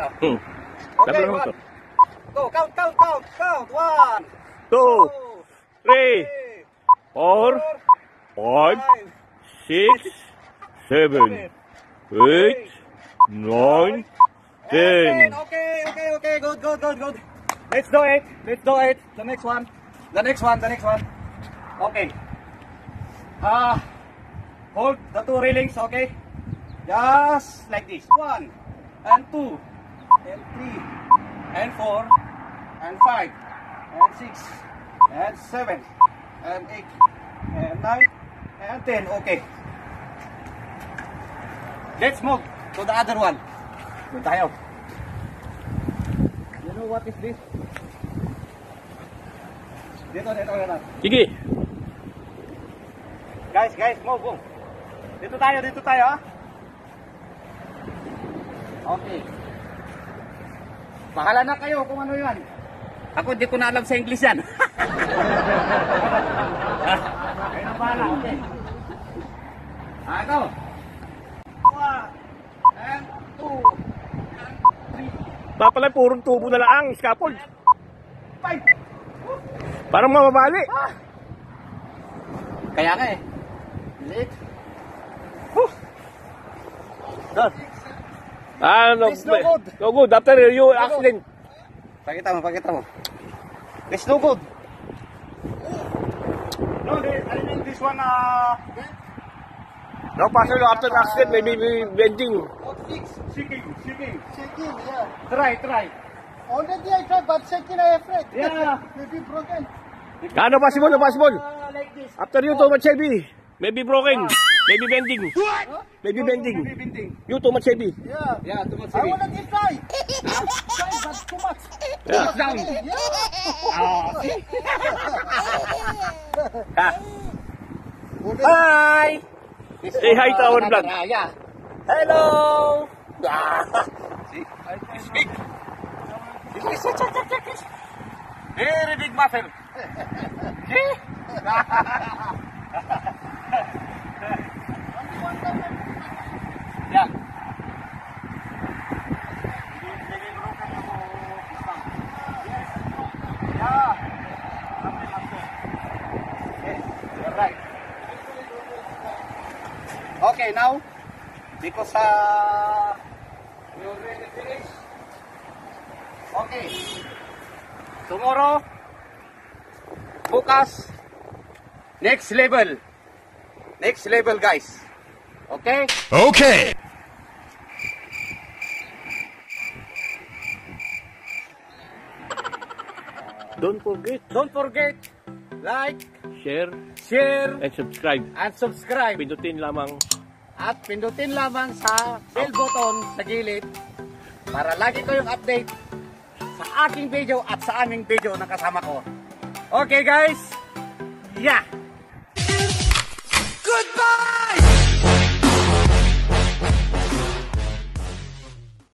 now. Hmm. Okay, one. Go, count. 1, 2, 3, 4, 5, 6, 7, 8, 9, 10. Okay. Good. Let's do it. The next one. Okay. Hold the two railings, okay? Just like this. 1 and 2 and 3 and 4 and 5 and 6 and 7 and 8 and 9 and 10. Okay. Let's move to the other one. Doon tayo. You know what is this? Dito. Sige. Guys, move. Dito tayo, ha? Okay. Bahala na kayo kung ano yan. Ako di ko na alam sa English yan. Kayo na bahala, okay. Ito. 1 and 2 and 3. Papalay, purong tubo na lang, scaffold. 5. Parang mamabali. Kaya nga eh. Late. Done. No It's no good. No good. After you accident. Pakita mo. It's no good. No, I mean this one, No, pastor, after the accident, maybe bending. shaking, Shaking, yeah. Try. Already I tried, but shaking I afraid. Yeah. Maybe broken. No possible. Like this. After you too much heavy, maybe broken, maybe bending. Maybe bending. You too much heavy. Yeah. Too much I heavy. wanna give try. Try, but too much. Yeah. Down. Yeah. Hi. Say hi to our vlog. Yeah. Hello. See, it's big. It's very big muscle. Yeah. You're right. Okay, now, because we already finished. Okay. Tomorrow, bukas, next level. Next level, guys. Okay? Okay. Don't forget, like, Share share, and subscribe. and subscribe. Pindutin lamang. At pindutin lamang sa bell button sa gilid para lagi kayong update sa aking video at sa aming video na kasama ko. Okay, guys? Yeah! Goodbye!